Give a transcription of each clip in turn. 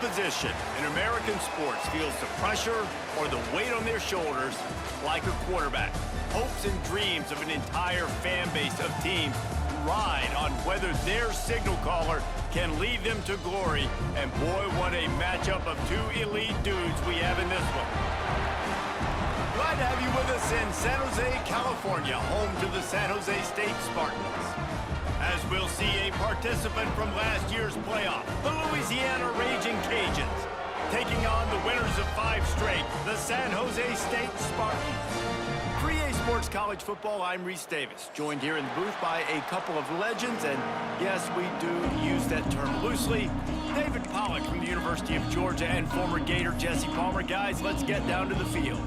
Position in American sports feels the pressure or the weight on their shoulders like a quarterback. Hopes and dreams of an entire fan base of teams ride on whether their signal caller can lead them to glory. And boy, what a matchup of two elite dudes we have in this one. Glad to have you with us in San Jose, California, home to the San Jose State Spartans. As we'll see a participant from last year's playoff, the Louisiana Raging Cajuns, taking on the winners of 5 straight, the San Jose State Spartans. For EA Sports College Football, I'm Reese Davis, joined here in the booth by a couple of legends, and yes, we do use that term loosely. David Pollack from the University of Georgia and former Gator Jesse Palmer. Guys, let's get down to the field.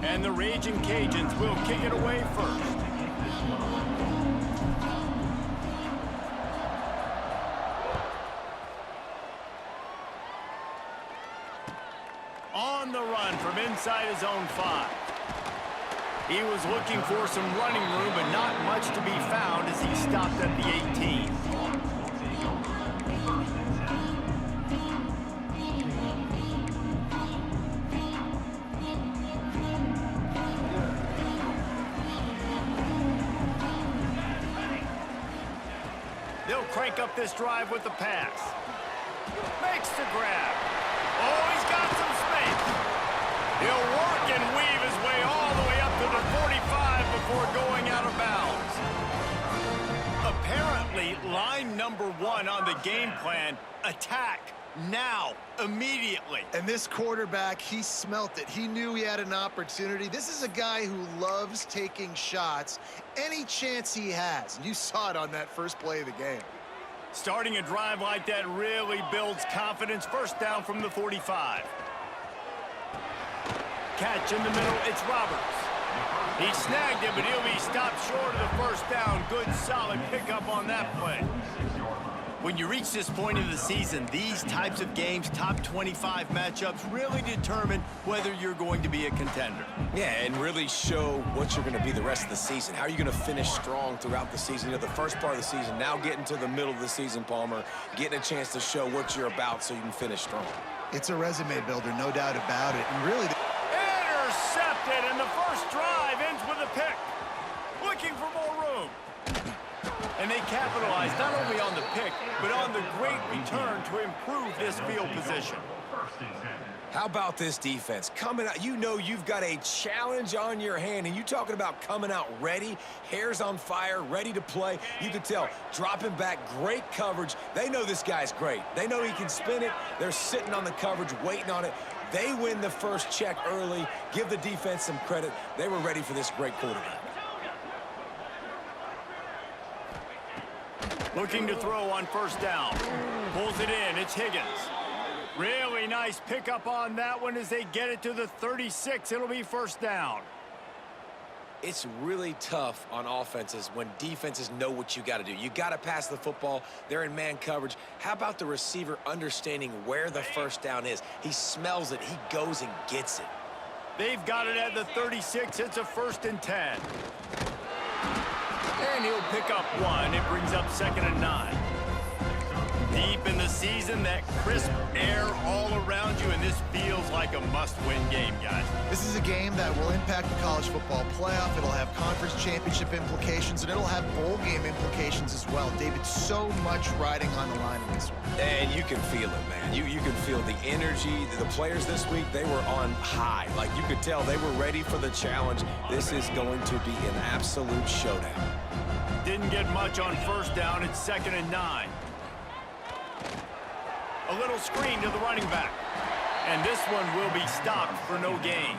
And the Raging Cajuns will kick it away first. On the run from inside his own 5. He was looking for some running room, but not much to be found as he stopped at the 18. They'll crank up this drive with the pass. Makes the grab. Oh, he's got some space. He'll work and weave his way all the way up to the 45 before going out of bounds. Apparently, line number 1 on the game plan, attack. Now, immediately. And this quarterback, he smelt it. He knew he had an opportunity. This is a guy who loves taking shots any chance he has. You saw it on that first play of the game. Starting a drive like that really builds confidence. First down from the 45. Catch in the middle, it's Roberts. He snagged it, but he'll be stopped short of the first down. Good, solid pickup on that play. When you reach this point in the season, these types of games, top 25 matchups, really determine whether you're going to be a contender. Yeah, and really show what you're going to be the rest of the season. How are you going to finish strong throughout the season? You know, the first part of the season, now getting to the middle of the season, Palmer, getting a chance to show what you're about so you can finish strong. It's a resume builder, no doubt about it. And really... Intercepted, and the first drive ends with a pick. Looking for more room. And they capitalized not only on the pick, but on the great return to improve this field position. How about this defense? Coming out, you know you've got a challenge on your hand, and you talking about coming out ready, hairs on fire, ready to play. You could tell, dropping back, great coverage. They know this guy's great. They know he can spin it. They're sitting on the coverage, waiting on it. They win the first check early. Give the defense some credit. They were ready for this great quarterback. Looking to throw on first down. Pulls it in. It's Higgins. Really nice pickup on that one as they get it to the 36. It'll be first down. It's really tough on offenses when defenses know what you got to do. You got to pass the football. They're in man coverage. How about the receiver understanding where the first down is? He smells it. He goes and gets it. They've got it at the 36. It's a 1st and 10. And he'll pick up 1. It brings up 2nd and 9. Deep in the season, that crisp air all around you, and this feels like a must-win game, guys. This is a game that will impact the college football playoff. It'll have conference championship implications, and it'll have bowl game implications as well. David, so much riding on the line in this one. And you can feel it, man. You can feel the energy. The players this week, they were on high. Like, you could tell they were ready for the challenge. This is going to be an absolute showdown. Didn't get much on first down. It's 2nd and 9. A little screen to the running back. And this one will be stopped for no gain.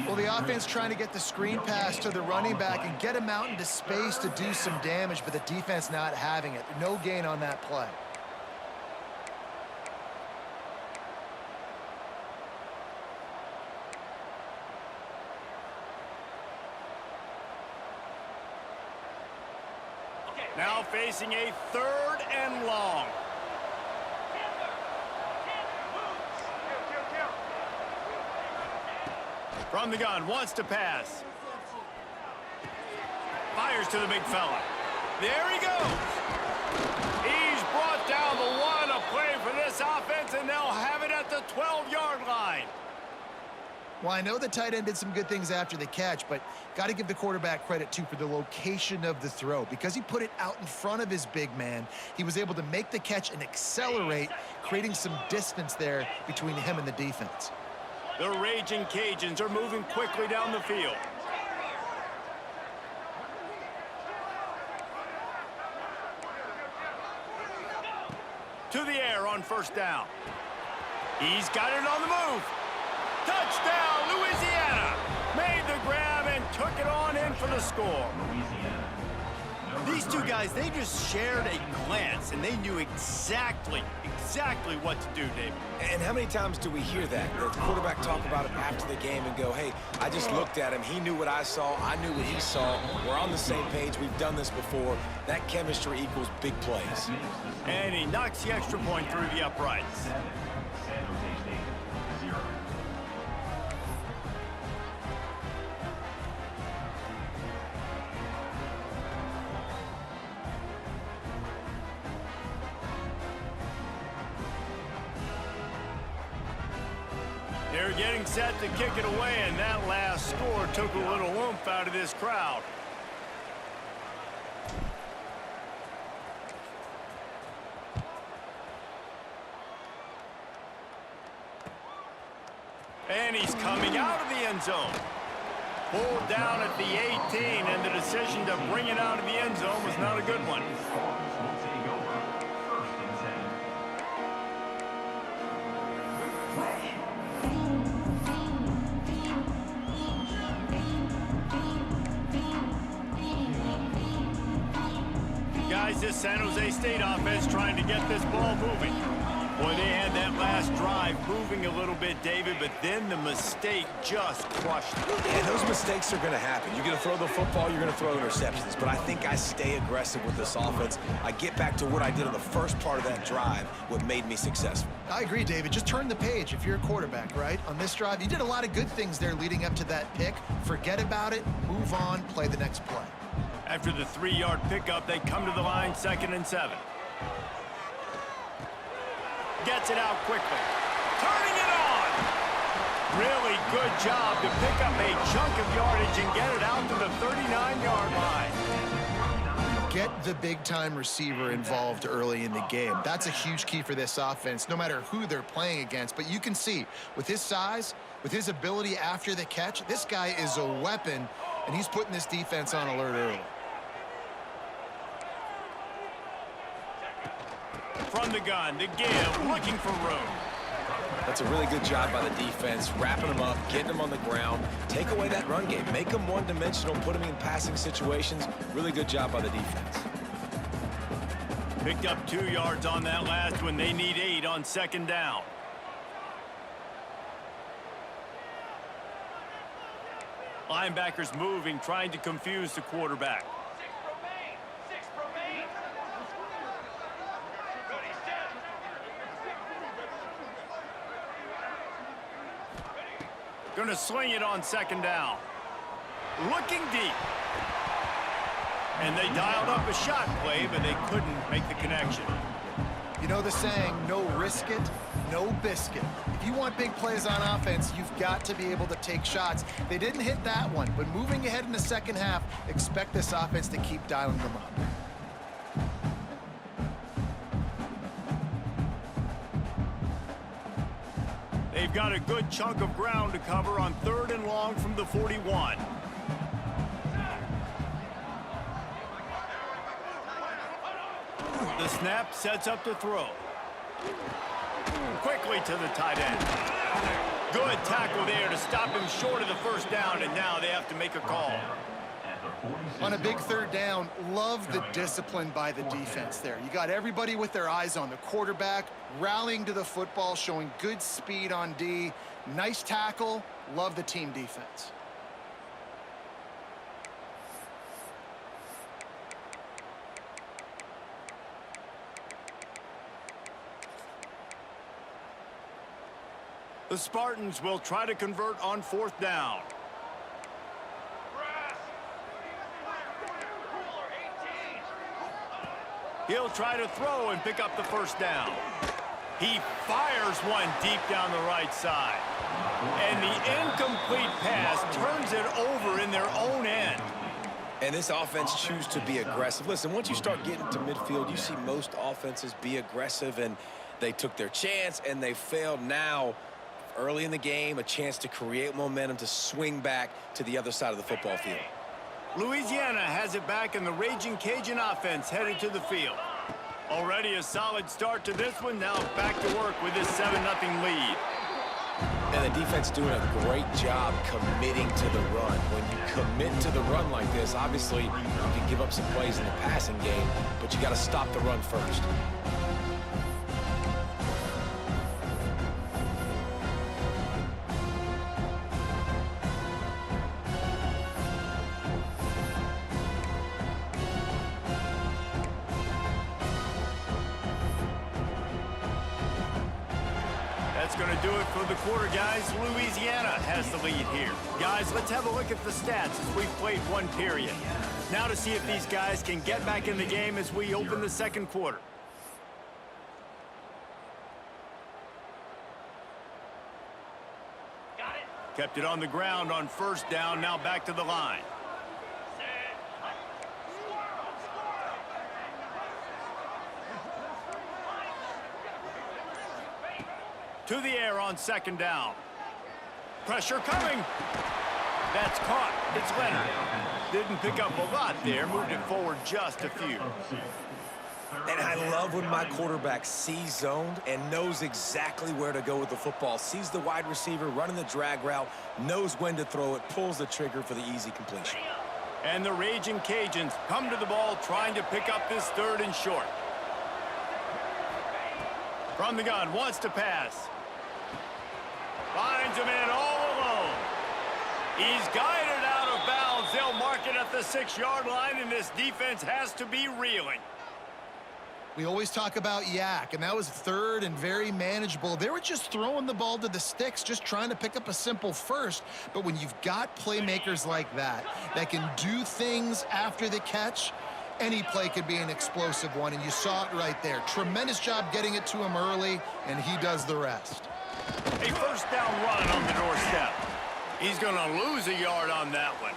Well, the offense trying to get the screen pass to the running back and get him out into space to do some damage, but the defense not having it. No gain on that play. Now facing a 3rd and long. From the gun, wants to pass. Fires to the big fella. There he goes. He's brought down the one. A play for this offense, and they'll have it at the 12-yard line. Well, I know the tight end did some good things after the catch, but got to give the quarterback credit, too, for the location of the throw. Because he put it out in front of his big man, he was able to make the catch and accelerate, creating some distance there between him and the defense. The Raging Cajuns are moving quickly down the field. To the air on first down. He's got it on the move. Touchdown, Louisiana! Made the grab and took it on in for the score. These two guys, they just shared a glance, and they knew exactly what to do, David. And how many times do we hear that? The quarterback talk about it after the game and go, hey, I just looked at him. He knew what I saw. I knew what he saw. We're on the same page. We've done this before. That chemistry equals big plays. And he knocks the extra point through the uprights. They're getting set to kick it away, and that last score took a little oomph out of this crowd. And he's coming out of the end zone. Pulled down at the 18, and the decision to bring it out of the end zone was not a good one. Guys, this San Jose State offense trying to get this ball moving. Boy, they had that last drive moving a little bit, David, but then the mistake just crushed them. And those mistakes are going to happen. You're going to throw the football, you're going to throw interceptions. But I think I stay aggressive with this offense. I get back to what I did on the first part of that drive, what made me successful. I agree, David. Just turn the page if you're a quarterback, right? On this drive, you did a lot of good things there leading up to that pick. Forget about it, move on, play the next play. After the 3-yard pickup, they come to the line, 2nd and 7. Gets it out quickly. Turning it on. Really good job to pick up a chunk of yardage and get it out to the 39-yard line. Get the big-time receiver involved early in the game. That's a huge key for this offense, no matter who they're playing against. But you can see, with his size, with his ability after the catch, this guy is a weapon, and he's putting this defense on alert early. From the gun, the give, looking for room. That's a really good job by the defense, wrapping them up, getting them on the ground, take away that run game, make them one-dimensional, put them in passing situations. Really good job by the defense. Picked up 2 yards on that last one. They need 8 on 2nd down. Linebackers moving, trying to confuse the quarterback. Going to sling it on 2nd down. Looking deep. And they dialed up a shot play, but they couldn't make the connection. You know the saying, no risk it, no biscuit. If you want big plays on offense, you've got to be able to take shots. They didn't hit that one, but moving ahead in the second half, expect this offense to keep dialing them up. They've got a good chunk of ground to cover on 3rd and long from the 41. The snap sets up the throw. Quickly to the tight end. Good tackle there to stop him short of the first down, and now they have to make a call. On a big 3rd down, love the discipline by the defense there. You got everybody with their eyes on the quarterback, rallying to the football, showing good speed on D. Nice tackle. Love the team defense. The Spartans will try to convert on 4th down. He'll try to throw and pick up the 1st down. He fires one deep down the right side. And the incomplete pass turns it over in their own end. And this offense chooses to be aggressive. Listen, once you start getting to midfield, you see most offenses be aggressive, and they took their chance, and they failed. Now, early in the game, a chance to create momentum to swing back to the other side of the football field. Louisiana has it back, and the Raging Cajun offense headed to the field. Already a solid start to this one. Now back to work with this 7-0 lead. And the defense doing a great job committing to the run. When you commit to the run like this, obviously you can give up some plays in the passing game, but you got to stop the run first. That's going to do it for the quarter, guys. Louisiana has the lead here. Guys, let's have a look at the stats as we've played one period. Now to see if these guys can get back in the game as we open the 2nd quarter. Got it. Kept it on the ground on 1st down. Now back to the line. To the air on 2nd down. Pressure coming. That's caught. It's Leonard. Didn't pick up a lot there. Moved it forward just a few. And I love when my quarterback sees zoned and knows exactly where to go with the football. Sees the wide receiver running the drag route, knows when to throw it, pulls the trigger for the easy completion. And the Raging Cajuns come to the ball trying to pick up this 3rd and short. From the gun, wants to pass. Finds him in all alone. He's guided out of bounds. They'll mark it at the 6-yard line, and this defense has to be reeling. We always talk about yak, and that was 3rd and very manageable. They were just throwing the ball to the sticks, just trying to pick up a simple 1st. But when you've got playmakers like that can do things after the catch, any play could be an explosive one, and you saw it right there. Tremendous job getting it to him early, and he does the rest. A 1st down run on the doorstep. He's going to lose a yard on that one.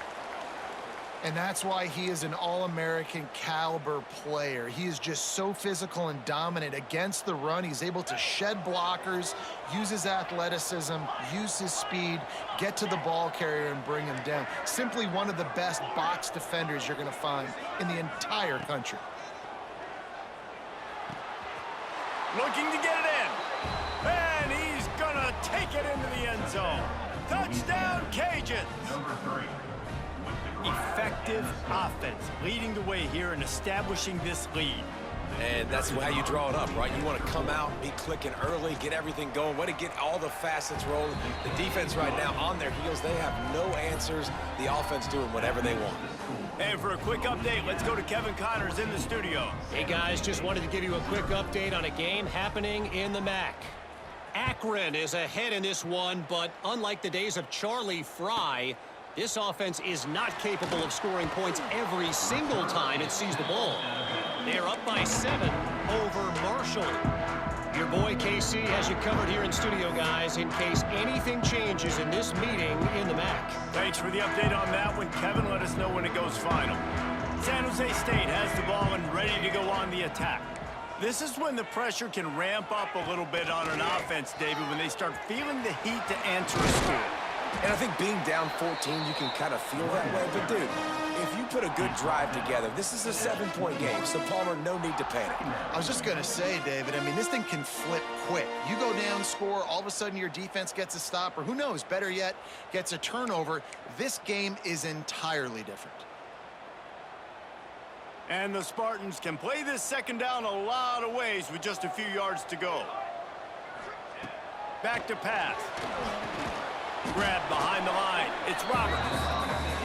And that's why he is an All-American caliber player. He is just so physical and dominant against the run. He's able to shed blockers, use his athleticism, use his speed, get to the ball carrier and bring him down. Simply one of the best box defenders you're going to find in the entire country. Looking to get it in. And he's going to take it into the end zone. Touchdown, Cajuns. Number 3. Effective offense leading the way here and establishing this lead. And that's how you draw it up, right? You want to come out, be clicking early, get everything going, want to get all the facets rolling. The defense right now on their heels, they have no answers. The offense doing whatever they want. And for a quick update, let's go to Kevin Connors in the studio. Hey guys, just wanted to give you a quick update on a game happening in the MAC. Akron is ahead in this one, but unlike the days of Charlie Fry, this offense is not capable of scoring points every single time it sees the ball. They're up by 7 over Marshall. Your boy KC has you covered here in studio, guys, in case anything changes in this meeting in the MAC. Thanks for the update on that one, Kevin. Let us know when it goes final. San Jose State has the ball and ready to go on the attack. This is when the pressure can ramp up a little bit on an offense, David, when they start feeling the heat to answer a score. And I think being down 14, you can kind of feel that way. But, dude, if you put a good drive together, this is a 7-point game. So, Palmer, no need to panic. I was just going to say, David, I mean, this thing can flip quick. You go down, score, all of a sudden your defense gets a stop, or who knows, better yet, gets a turnover. This game is entirely different. And the Spartans can play this second down a lot of ways with just a few yards to go. Back to pass. Grab behind the line. It's Roberts.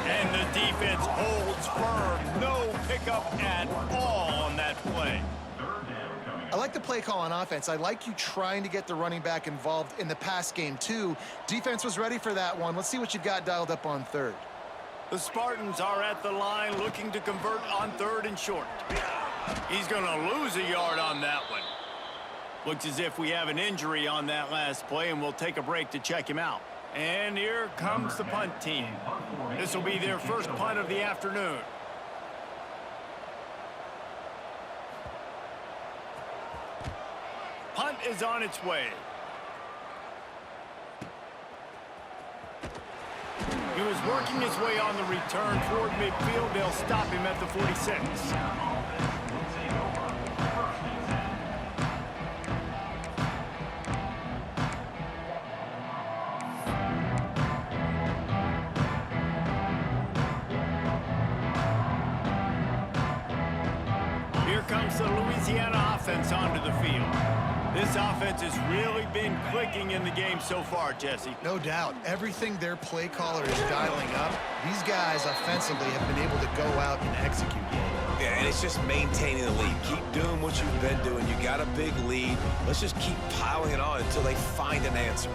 And the defense holds firm. No pickup at all on that play. 3rd down coming I like the play call on offense. I like you trying to get the running back involved in the pass game, too. Defense was ready for that one. Let's see what you've got dialed up on third. The Spartans are at the line looking to convert on third and short. He's going to lose a yard on that one. Looks as if we have an injury on that last play, and we'll take a break to check him out. And here comes the punt team. This will be their first punt of the afternoon. Punt is on its way. He was working his way on the return toward midfield. They'll stop him at the 46. Here comes the Louisiana offense onto the field. This offense has really been clicking in the game so far, Jesse. No doubt. Everything their play caller is dialing up, these guys offensively have been able to go out and execute. Yeah, and it's just maintaining the lead. Keep doing what you've been doing. You got a big lead. Let's just keep piling it on until they find an answer.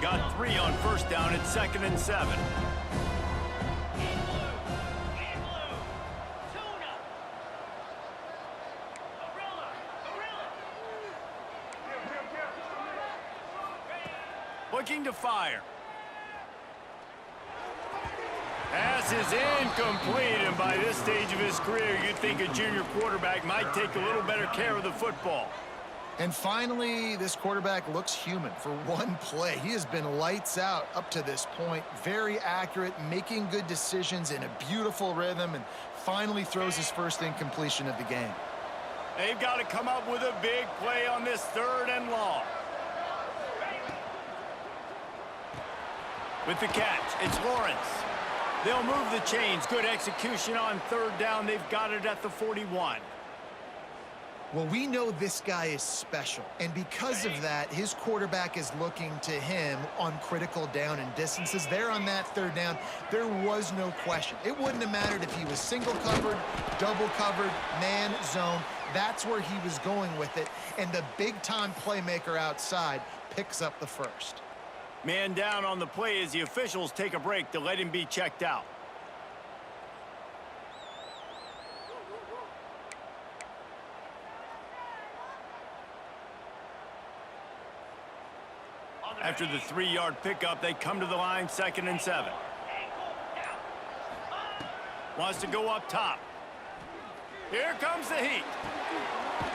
Got 3 on first down. It's 2nd and 7. Looking to fire. Pass is incomplete, and by this stage of his career, you'd think a junior quarterback might take a little better care of the football. And finally, this quarterback looks human for one play. He has been lights out up to this point. Very accurate, making good decisions in a beautiful rhythm, and finally throws his first incompletion of the game. They've got to come up with a big play on this 3rd and long. With the catch, it's Lawrence. They'll move the chains. Good execution on 3rd down. They've got it at the 41. Well, we know this guy is special, and because of that, his quarterback is looking to him on critical down and distances. There on that 3rd down, there was no question. It wouldn't have mattered if he was single covered, double covered, man, zone. That's where he was going with it, and the big-time playmaker outside picks up the first. Man down on the play as the officials take a break to let him be checked out. After the 3-yard pickup, they come to the line, 2nd and 7. Wants to go up top. Here comes the heat.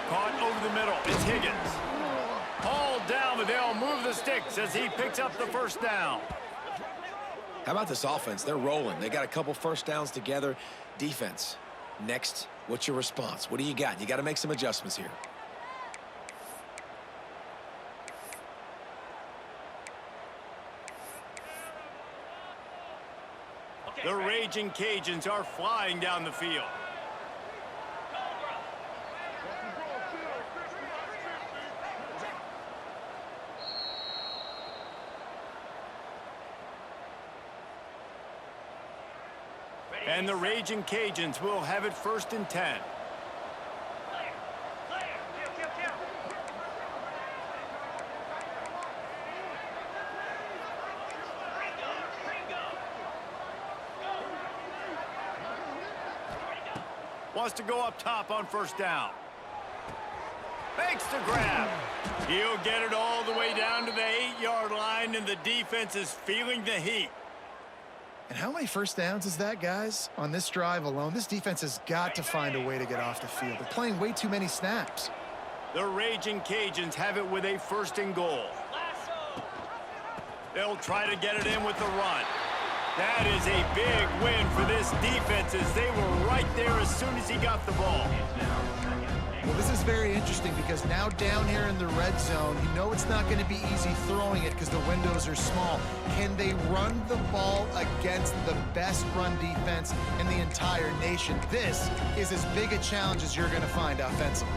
Caught over the middle. It's Higgins. Hauled down, but they'll move the sticks as he picks up the 1st down. How about this offense? They're rolling. They got a couple first downs together. Defense, next, what's your response? What do you got? You got to make some adjustments here. The Raging Cajuns are flying down the field. And the Raging Cajuns will have it 1st and 10. Wants to go up top on 1st down. Makes the grab. He'll get it all the way down to the 8-yard line, and the defense is feeling the heat. And how many first downs is that, guys? On this drive alone, this defense has got to find a way to get off the field. They're playing way too many snaps. The Raging Cajuns have it with a 1st and goal. They'll try to get it in with the run. That is a big win for this defense as they were right there as soon as he got the ball. Well, this is very interesting because now down here in the red zone, you know it's not going to be easy throwing it because the windows are small. Can they run the ball against the best run defense in the entire nation? This is as big a challenge as you're going to find offensively.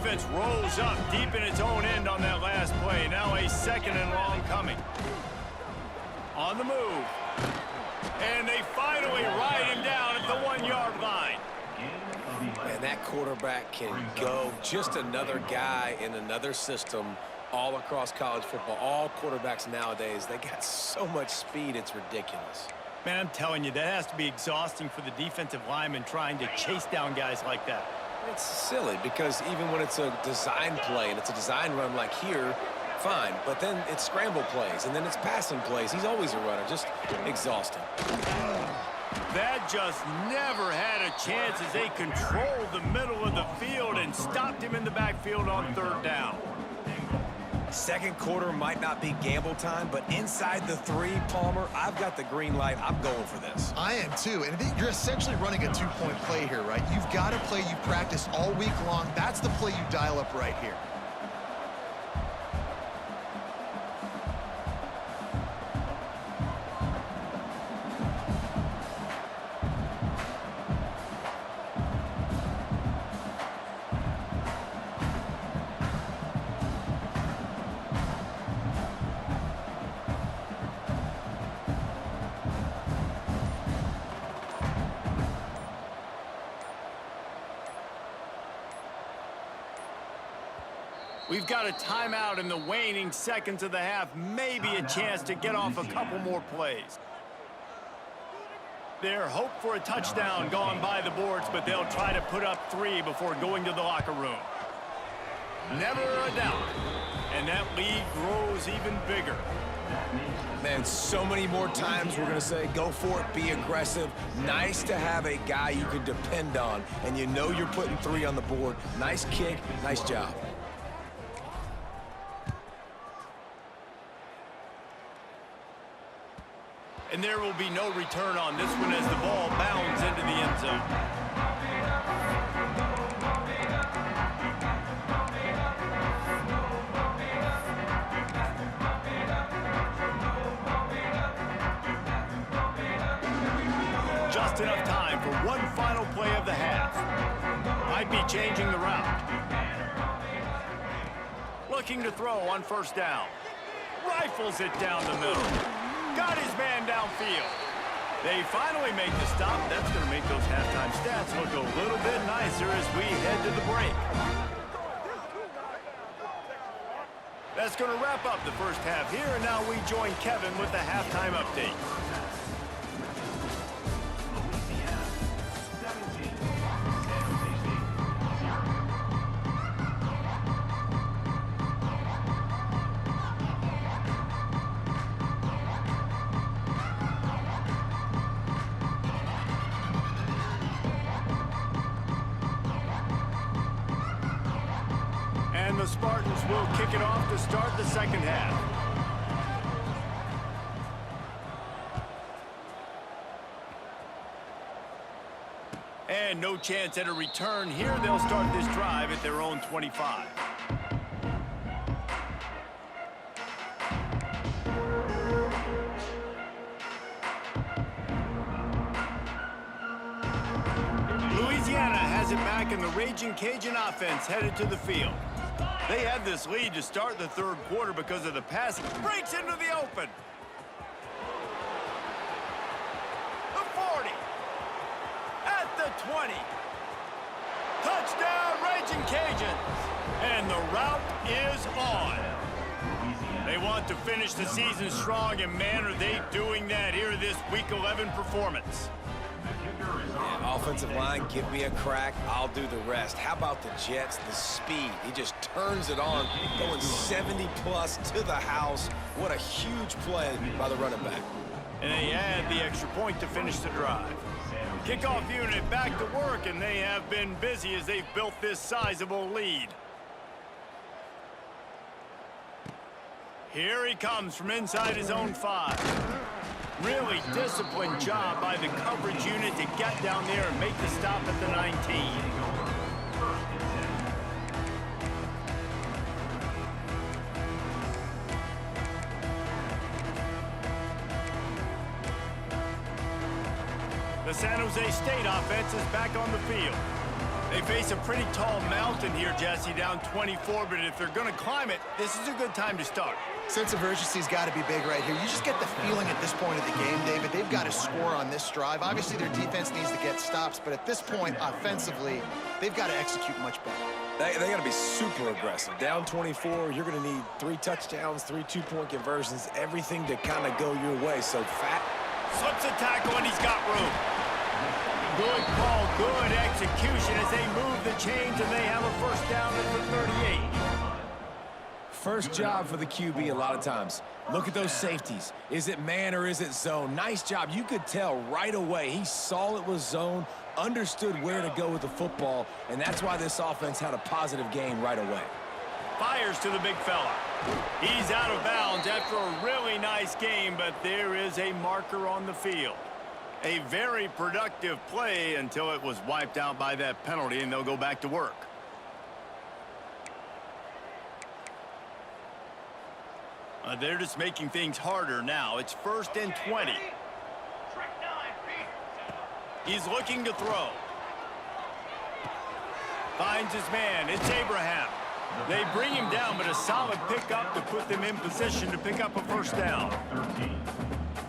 defense rolls up deep in its own end on that last play. Now a second and long coming. On the move. And they finally ride him down at the 1-yard line. And that quarterback can go. Just another guy in another system all across college football. All quarterbacks nowadays, they got so much speed, it's ridiculous. Man, I'm telling you, that has to be exhausting for the defensive lineman trying to chase down guys like that. It's silly because even when it's a design play and it's a design run like here, fine. But then it's scramble plays and then it's passing plays. He's always a runner. Just exhausting. That just never had a chance as they controlled the middle of the field and stopped him in the backfield on third down. Second quarter might not be gamble time, but inside the 3, Palmer, I've got the green light. I'm going for this. I am too, and you're essentially running a 2-point play here, right? You've got a play you've practiced all week long. That's the play you dial up right here. We've got a timeout in the waning seconds of the half. Maybe a chance to get off a couple more plays. Their hope for a touchdown gone by the boards, but they'll try to put up 3 before going to the locker room. Never a doubt. And that lead grows even bigger. Man, so many more times we're going to say, go for it, be aggressive. Nice to have a guy you can depend on, and you know you're putting 3 on the board. Nice kick, nice job. And there will be no return on this one as the ball bounds into the end zone. Just enough time for one final play of the half. Might be changing the route. Looking to throw on first down. Rifles it down the middle. Got his man downfield. They finally make the stop. That's going to make those halftime stats look a little bit nicer as we head to the break. That's going to wrap up the first half here, and now we join Kevin with the halftime update. And the Spartans will kick it off to start the second half. And no chance at a return here. They'll start this drive at their own 25. Louisiana has it back, and the Raging Cajun offense headed to the field. They had this lead to start the third quarter because of the pass. Breaks into the open. The 40. At the 20. Touchdown, Raging Cajuns. And the route is on. They want to finish the season strong, and man, are they doing that here in this Week 11 performance. Yeah, offensive line, give me a crack, I'll do the rest. How about the Jets? The speed. He just turns it on, going 70-plus to the house. What a huge play by the running back. And they add the extra point to finish the drive. Kickoff unit back to work, and they have been busy as they've built this sizable lead. Here he comes from inside his own 5. Really disciplined job by the coverage unit to get down there and make the stop at the 19. The San Jose State offense is back on the field. They face a pretty tall mountain here, Jesse, down 24, but if they're going to climb it, this is a good time to start. Sense of urgency's got to be big right here. You just get the feeling at this point of the game, David, they've got to score on this drive. Obviously, their defense needs to get stops, but at this point, offensively, they've got to execute much better. They got to be super aggressive. Down 24, you're going to need 3 touchdowns, 3 two-point conversions, everything to kind of go your way. So fat. Slips a tackle, and he's got room. Good call, good execution as they move the chains, and they have a first down at the 38. First job for the QB a lot of times. Look at those safeties. Is it man or is it zone? Nice job. You could tell right away. He saw it was zone, understood where to go with the football, and that's why this offense had a positive game right away. Fires to the big fella. He's out of bounds after a really nice game, but there is a marker on the field. A very productive play until it was wiped out by that penalty, and they'll go back to work. They're just making things harder now. It's 1st and 20. He's looking to throw. Finds his man. It's Abraham. They bring him down, but a solid pickup to put them in position to pick up a first down.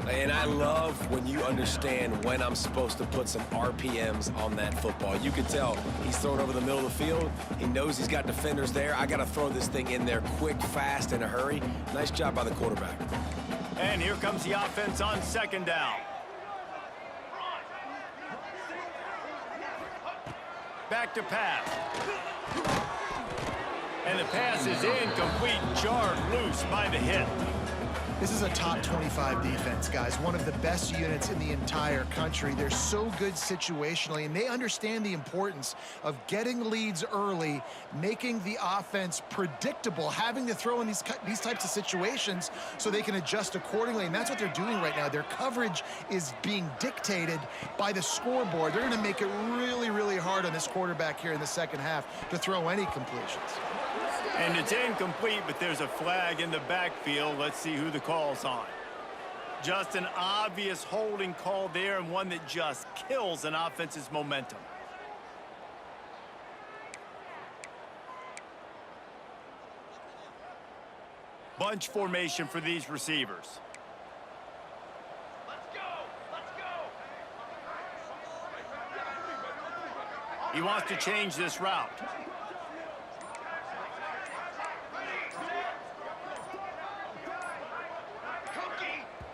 And I love when you understand when I'm supposed to put some RPMs on that football. You can tell he's throwing over the middle of the field. He knows he's got defenders there. I got to throw this thing in there quick, fast, in a hurry. Nice job by the quarterback. And here comes the offense on 2nd down. Back to pass. And the pass is incomplete, jarred loose by the hit. This is a top 25 defense, guys. One of the best units in the entire country. They're so good situationally, and they understand the importance of getting leads early, making the offense predictable, having to throw in these types of situations so they can adjust accordingly, and that's what they're doing right now. Their coverage is being dictated by the scoreboard. They're going to make it really, really hard on this quarterback here in the second half to throw any completions. And it's incomplete, but there's a flag in the backfield. Let's see who the call's on. Just an obvious holding call there, and one that just kills an offense's momentum. Bunch formation for these receivers. Let's go! Let's go! He wants to change this route.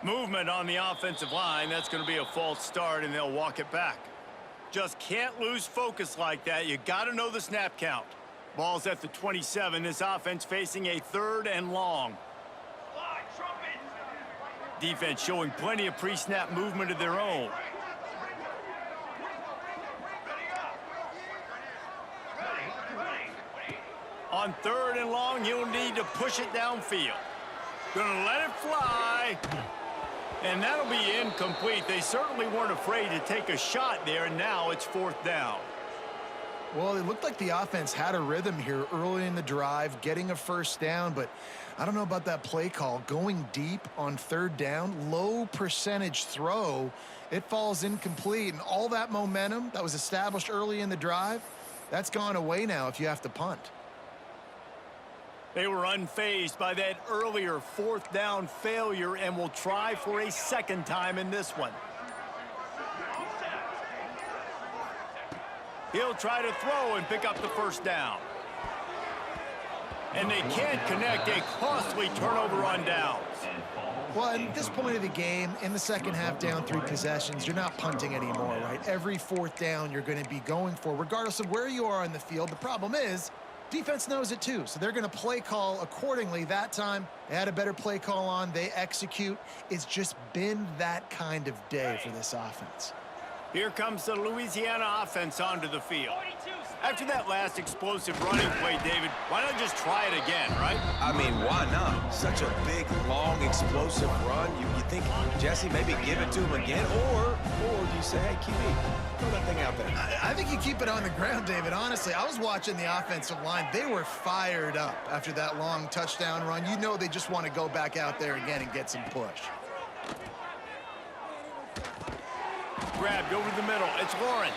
Movement on the offensive line. That's going to be a false start, and they'll walk it back. Just can't lose focus like that. You got to know the snap count. Ball's at the 27. This offense facing a 3rd and long. Defense showing plenty of pre-snap movement of their own. On 3rd and long, you'll need to push it downfield. Gonna let it fly. And that'll be incomplete. They certainly weren't afraid to take a shot there, and now it's 4th down. Well, it looked like the offense had a rhythm here early in the drive, getting a first down, but I don't know about that play call. Going deep on 3rd down, low percentage throw, it falls incomplete, and all that momentum that was established early in the drive, that's gone away now if you have to punt. They were unfazed by that earlier 4th down failure and will try for a 2nd time in this one. He'll try to throw and pick up the first down. And they can't connect. A costly turnover on downs. Well, at this point of the game, in the second half, down 3 possessions, you're not punting anymore, right? Every 4th down you're going to be going for, regardless of where you are on the field. The problem is, defense knows it too, so they're going to play call accordingly. That time, they had a better play call on. They execute. It's just been that kind of day for this offense. Here comes the Louisiana offense onto the field. After that last explosive running play, David, why not just try it again, right? I mean, why not? Such a big, long, explosive run. You think, Jesse, maybe give it to him again? Or do you say, hey, QB, throw that thing out there? I think you keep it on the ground, David. Honestly, I was watching the offensive line. They were fired up after that long touchdown run. You know they just want to go back out there again and get some push. Grabbed over the middle. It's Lawrence.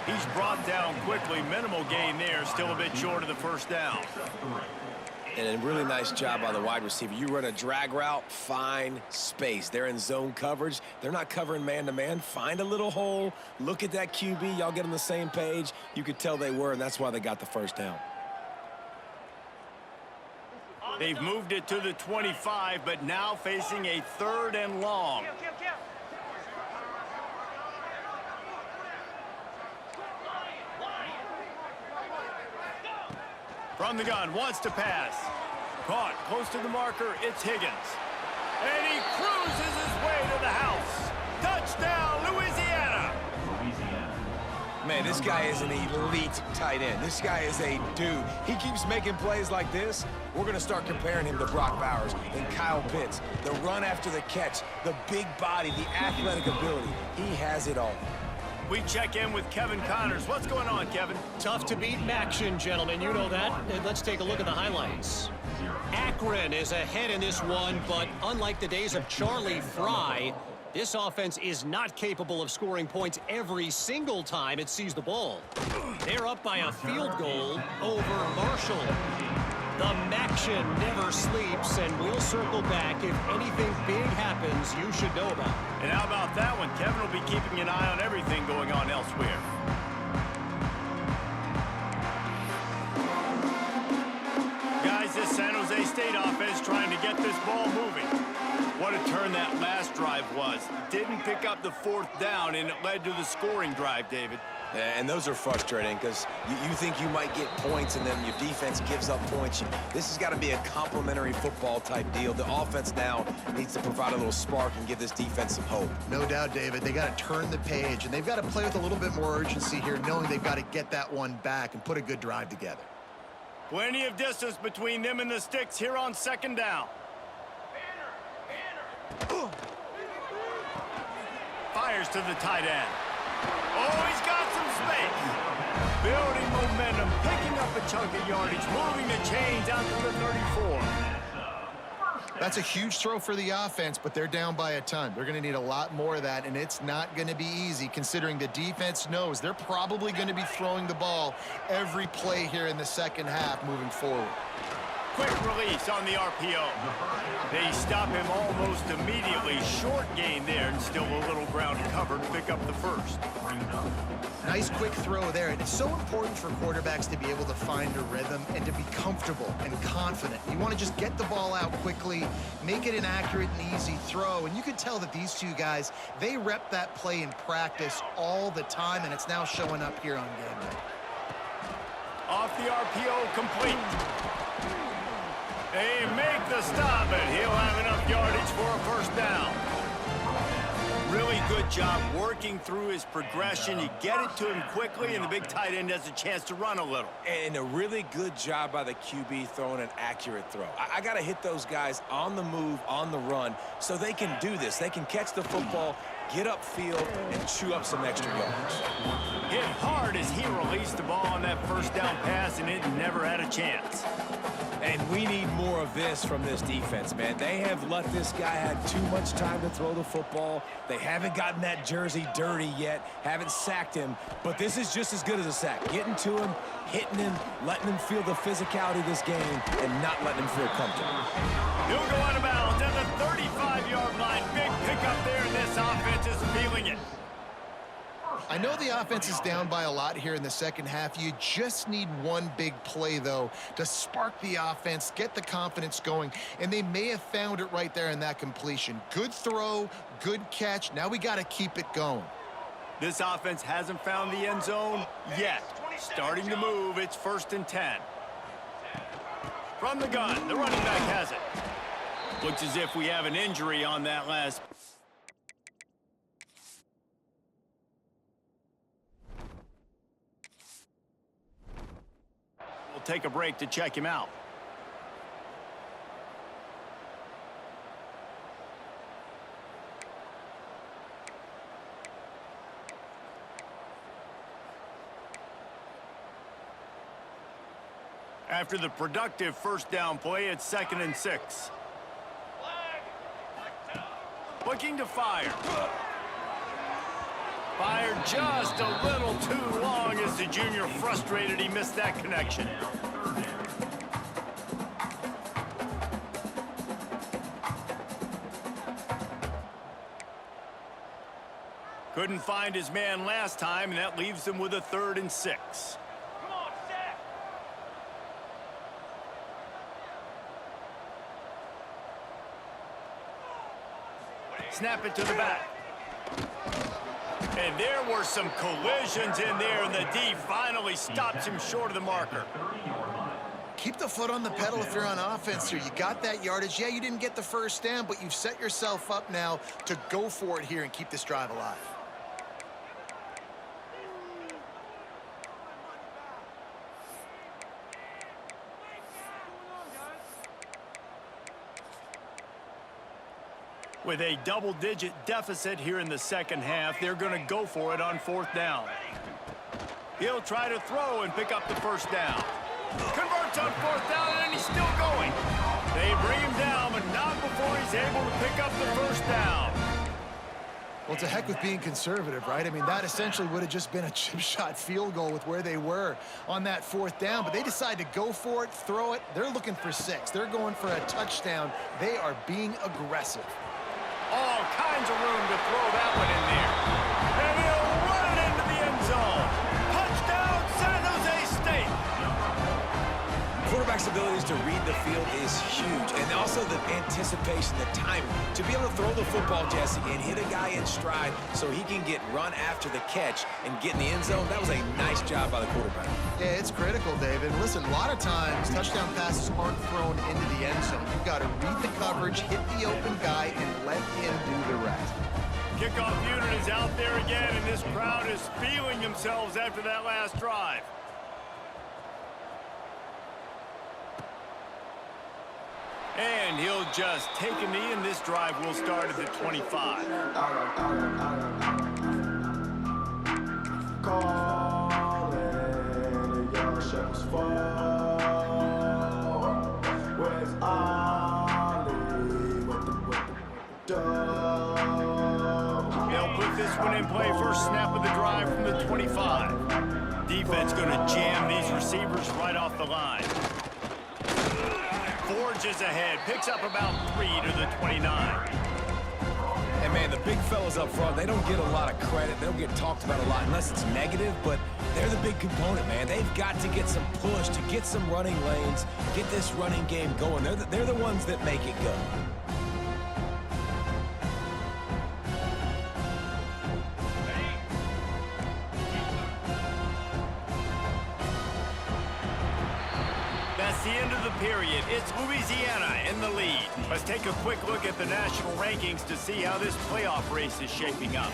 He's brought down quickly. Minimal gain there. Still a bit short of the first down. And a really nice job by the wide receiver. You run a drag route, find space. They're in zone coverage. They're not covering man-to-man. Find a little hole. Look at that QB. Y'all get on the same page. You could tell they were, and that's why they got the first down. They've moved it to the 25, but now facing a 3rd and long. From the gun, wants to pass. Caught close to the marker, it's Higgins. And he cruises his way to the house. Touchdown, Louisiana! Man, this guy is an elite tight end. This guy is a dude. He keeps making plays like this. We're going to start comparing him to Brock Bowers and Kyle Pitts. The run after the catch, the big body, the athletic ability. He has it all. We check in with Kevin Connors. What's going on, Kevin? Tough to beat action, gentlemen. You know that. Let's take a look at the highlights. Akron is ahead in this one, but unlike the days of Charlie Fry, this offense is not capable of scoring points every single time it sees the ball. They're up by a field goal over Marshall. The Maction never sleeps, and we'll circle back if anything big happens you should know about. And how about that one? Kevin will be keeping an eye on everything going on elsewhere. Guys, this San Jose State offense trying to get this ball moving. What a turn that last drive was. Didn't pick up the 4th down, and it led to the scoring drive, David. And those are frustrating because you think you might get points and then your defense gives up points. This has got to be a complementary football type deal. The offense now needs to provide a little spark and give this defense some hope. No doubt, David. They got to turn the page, and they've got to play with a little bit more urgency here, knowing they've got to get that one back and put a good drive together. Plenty of distance between them and the sticks here on 2nd down. Fires to the tight end. Oh, he's got some space. Building momentum, picking up a chunk of yardage, moving the chains out to the 34. That's a huge throw for the offense, but they're down by a ton. They're going to need a lot more of that, and it's not going to be easy considering the defense knows they're probably going to be throwing the ball every play here in the second half moving forward. Quick release on the RPO. They stop him almost immediately. Short gain there, and still a little ground covered to pick up the 1st. Nice quick throw there, and it's so important for quarterbacks to be able to find a rhythm and to be comfortable and confident. You want to just get the ball out quickly, make it an accurate and easy throw, and you can tell that these two guys, they rep that play in practice all the time, and it's now showing up here on game day. Off the RPO, complete. They make the stop, and he'll have enough yardage for a 1st down. Really good job working through his progression. You get it to him quickly, and the big tight end has a chance to run a little. And a really good job by the QB throwing an accurate throw. I got to hit those guys on the move, on the run, so they can do this. They can catch the football, get upfield, and chew up some extra yards. Hit hard as he released the ball on that 1st down pass, and it never had a chance. And we need more of this from this defense, man. They have let this guy have too much time to throw the football. They haven't gotten that jersey dirty yet, haven't sacked him. But this is just as good as a sack. Getting to him, hitting him, letting him feel the physicality of this game, and not letting him feel comfortable. He'll go out of bounds at the 35-yard line. Big pickup there, and this offense is feeling it. I know the offense is down by a lot here in the second half. You just need one big play, though, to spark the offense, get the confidence going, and they may have found it right there in that completion. Good throw, good catch. Now we got to keep it going. This offense hasn't found the end zone yet. Starting to move, it's 1st and 10. From the gun, the running back has it. Looks as if we have an injury on that last. We'll take a break to check him out. After the productive 1st down play, it's 2nd and 6. Looking to fire. Fired just a little too long as the junior frustrated he missed that connection. Couldn't find his man last time, and that leaves him with a 3rd and 6. Snap it to the back. And there were some collisions in there, and the D finally stops him short of the marker. Keep the foot on the pedal if you're on offense here. You got that yardage. Yeah, you didn't get the first down, but you've set yourself up now to go for it here and keep this drive alive. With a double-digit deficit here in the second half, they're going to go for it on 4th down. He'll try to throw and pick up the first down. Converts on 4th down, and he's still going. They bring him down, but not before he's able to pick up the first down. Well, to heck with being conservative, right? I mean, that essentially would have just been a chip shot field goal with where they were on that 4th down, but they decide to go for it, throw it. They're looking for 6. They're going for a touchdown. They are being aggressive. All kinds of room to throw that one in there. And he'll run it into the end zone. Touchdown, San Jose State. Quarterback's abilities to read the field is huge, and also the anticipation, the timing. To be able to throw the football, Jesse, and hit a guy in stride so he can get run after the catch and get in the end zone, that was a nice job by the quarterback. Yeah, it's critical, David. Listen, a lot of times touchdown passes aren't thrown into the end zone. You've got to read the coverage, hit the open guy, and let him do the rest. Kickoff unit is out there again, and this crowd is feeling themselves after that last drive. And he'll just take a knee, and this drive will start at the 25. They'll put this one in play. First snap of the drive from the 25. Defense going to jam these receivers right off the line. Forges ahead, picks up about 3 to the 29. And, man, the big fellas up front, they don't get a lot of credit. They don't get talked about a lot unless it's negative, but they're the big component, man. They've got to get some push to get some running lanes, get this running game going. They're the ones that make it go. That's the end of the period. It's Louisiana in the lead. Let's take a quick look at the national rankings to see how this playoff race is shaping up.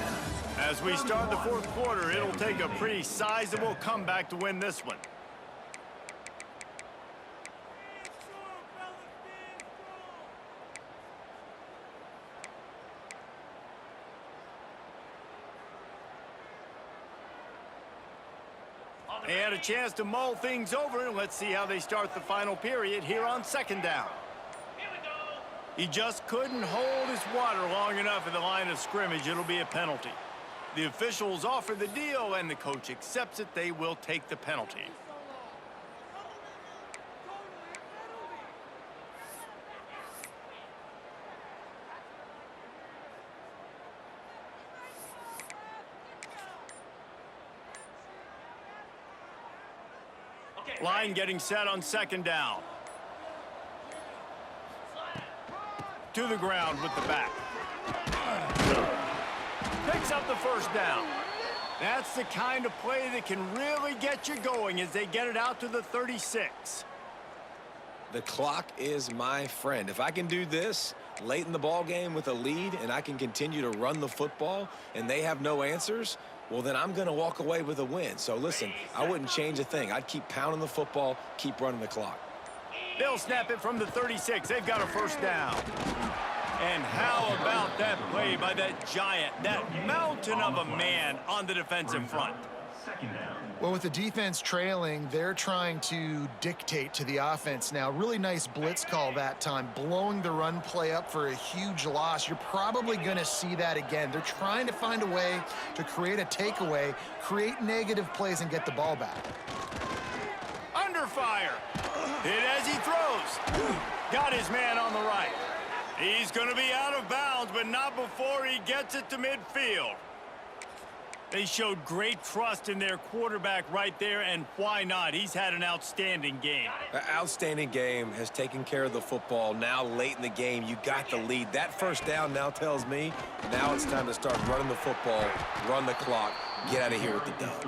As we start the 4th quarter, it'll take a pretty sizable comeback to win this one. They had a chance to mull things over, and let's see how they start the final period here on 2nd down. He just couldn't hold his water long enough at the line of scrimmage. It'll be a penalty. The officials offer the deal, and the coach accepts it. They will take the penalty. Line getting set on 2nd down. To the ground with the back. Picks up the first down. That's the kind of play that can really get you going as they get it out to the 36. The clock is my friend. If I can do this late in the ball game with a lead and I can continue to run the football and they have no answers, well, then I'm going to walk away with a win. So, listen, I wouldn't change a thing. I'd keep pounding the football, keep running the clock. They'll snap it from the 36. They've got a first down. And how about that play by that giant, that mountain of a man on the defensive front? Well, with the defense trailing, they're trying to dictate to the offense now. Really nice blitz call that time, blowing the run play up for a huge loss. You're probably going to see that again. They're trying to find a way to create a takeaway, create negative plays, and get the ball back. Under fire. Hit as he throws. Got his man on the right. He's going to be out of bounds, but not before he gets it to midfield. They showed great trust in their quarterback right there, and why not? He's had an outstanding game. An outstanding game, has taken care of the football. Now late in the game, you got the lead. That first down now tells me now it's time to start running the football, run the clock, get out of here with the dub.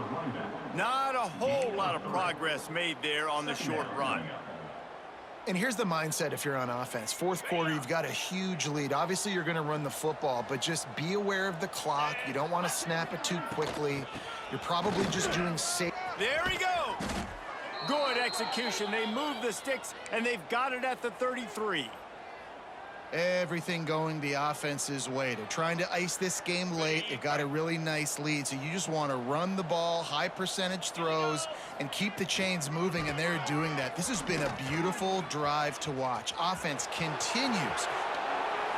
Not a whole lot of progress made there on the short run. And here's the mindset if you're on offense. Fourth quarter, you've got a huge lead. Obviously, you're going to run the football, but just be aware of the clock. You don't want to snap it too quickly. You're probably just doing safe. There he goes. Good execution. They move the sticks, and they've got it at the 33. Everything going the offense's way. They're trying to ice this game late. They've got a really nice lead, so you just want to run the ball, high percentage throws, and keep the chains moving, and they're doing that. This has been a beautiful drive to watch. Offense continues.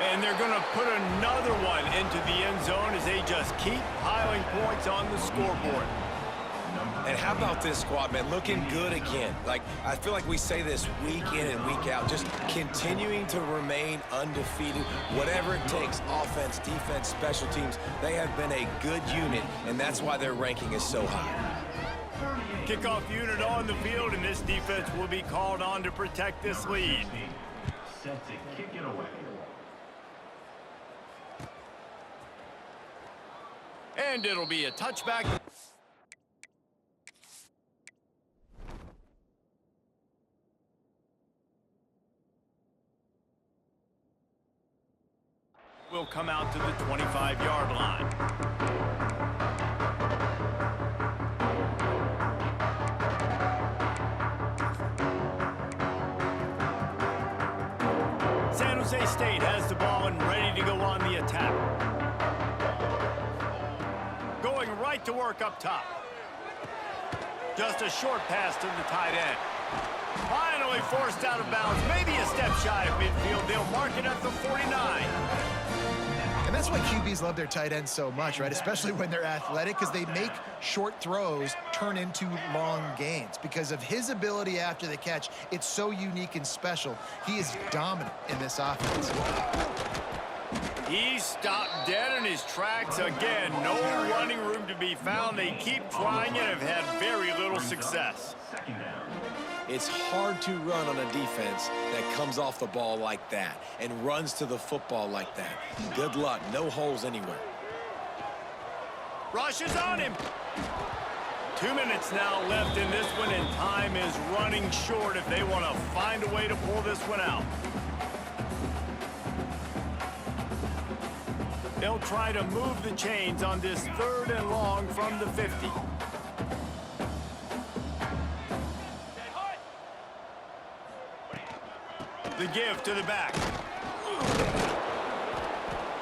And they're going to put another one into the end zone as they just keep piling points on the scoreboard. And how about this squad, man? Looking good again. Like, I feel like we say this week in and week out, just continuing to remain undefeated. Whatever it takes, offense, defense, special teams, they have been a good unit, and that's why their ranking is so high. Kickoff unit on the field, and this defense will be called on to protect this lead. Set to kick it away. And it'll be a touchback. Will come out to the 25-yard line. San Jose State has the ball and ready to go on the attack. Going right to work up top. Just a short pass to the tight end. Finally forced out of bounds, maybe a step shy of midfield. They'll mark it at the 49. And that's why QBs love their tight ends so much, right? Especially when they're athletic, because they make short throws turn into long gains. Because of his ability after the catch, it's so unique and special. He is dominant in this offense. He stopped dead in his tracks again. No running room to be found. They keep trying and have had very little success. It's hard to run on a defense that comes off the ball like that and runs to the football like that. Good luck. No holes anywhere. Rush is on him. 2 minutes now left in this one, and time is running short if they want to find a way to pull this one out. They'll try to move the chains on this 3rd and long from the 50. The give to the back.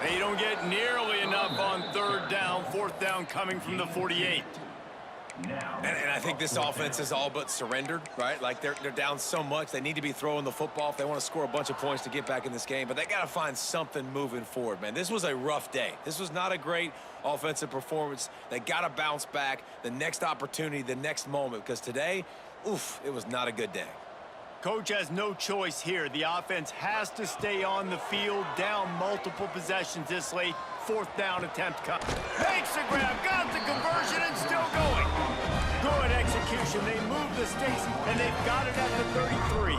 They don't get nearly enough on 3rd down. 4th down coming from the 48. And I think this offense is all but surrendered, right? Like they're down so much, they need to be throwing the football if they want to score a bunch of points to get back in this game. But they got to find something moving forward, man. This was a rough day. This was not a great offensive performance. They got to bounce back the next opportunity, the next moment, because today, oof, it was not a good day. Coach has no choice here. The offense has to stay on the field, down multiple possessions this late. 4th down attempt comes. Makes the grab, got the conversion, and still going. Good execution. They move the sticks, and they've got it at the 33.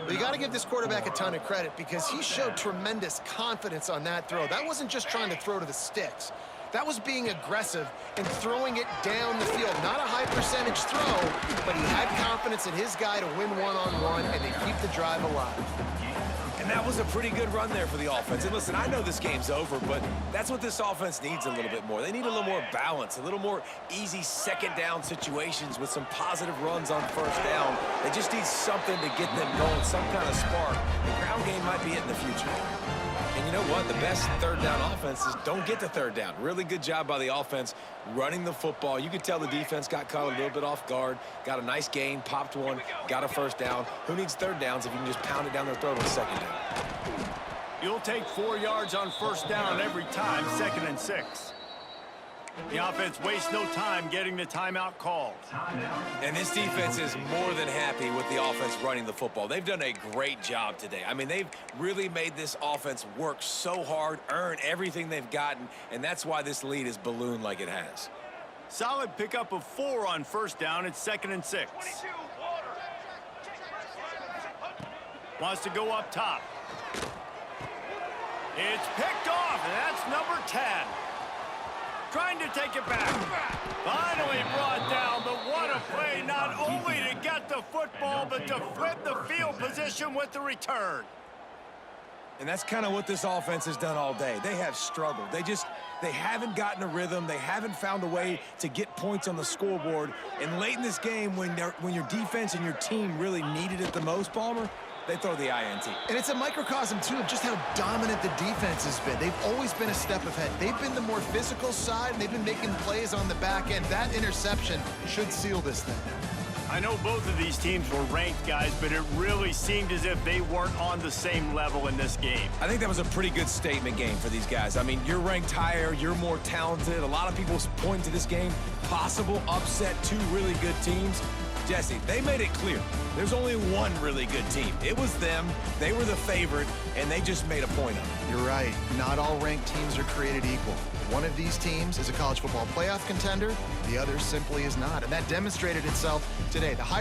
But you got to give this quarterback a ton of credit because he showed tremendous confidence on that throw. That wasn't just trying to throw to the sticks. That was being aggressive and throwing it down the field. Not a high percentage throw, but he had confidence in his guy to win one-on-one and to keep the drive alive. And that was a pretty good run there for the offense. And listen, I know this game's over, but that's what this offense needs a little bit more. They need a little more balance, a little more easy 2nd down situations with some positive runs on 1st down. They just need something to get them going, some kind of spark. The ground game might be it in the future. And you know what? The best third down offenses don't get to third down. Really good job by the offense running the football. You could tell the defense got caught a little bit off guard, got a nice gain, popped one, got a first down. Who needs third downs if you can just pound it down their throat on second down? You'll take 4 yards on first down every time, 2nd and 6. The offense wastes no time getting the timeout called. And this defense is more than happy with the offense running the football. They've done a great job today. I mean, they've really made this offense work so hard, earn everything they've gotten, and that's why this lead is ballooned like it has. Solid pickup of 4 on first down. It's 2nd and 6. Wants to go up top. It's picked off, and that's number 10. Trying to take it back. Finally brought down, but what a play, not only to get the football, but to flip the field position with the return. And that's kind of what this offense has done all day. They have struggled. They haven't gotten a rhythm. They haven't found a way to get points on the scoreboard. And late in this game, when your defense and your team really needed it the most, Palmer, they throw the INT. And it's a microcosm, too, of just how dominant the defense has been. They've always been a step ahead. They've been the more physical side, and they've been making plays on the back end. That interception should seal this thing. I know both of these teams were ranked, guys, but it really seemed as if they weren't on the same level in this game. I think that was a pretty good statement game for these guys. I mean, you're ranked higher, you're more talented. A lot of people point to this game, possible upset, 2 really good teams. Jesse, they made it clear. There's only one really good team. It was them. They were the favorite, and they just made a point of it. You're right. Not all ranked teams are created equal. One of these teams is a college football playoff contender. The other simply is not. And that demonstrated itself today. The higher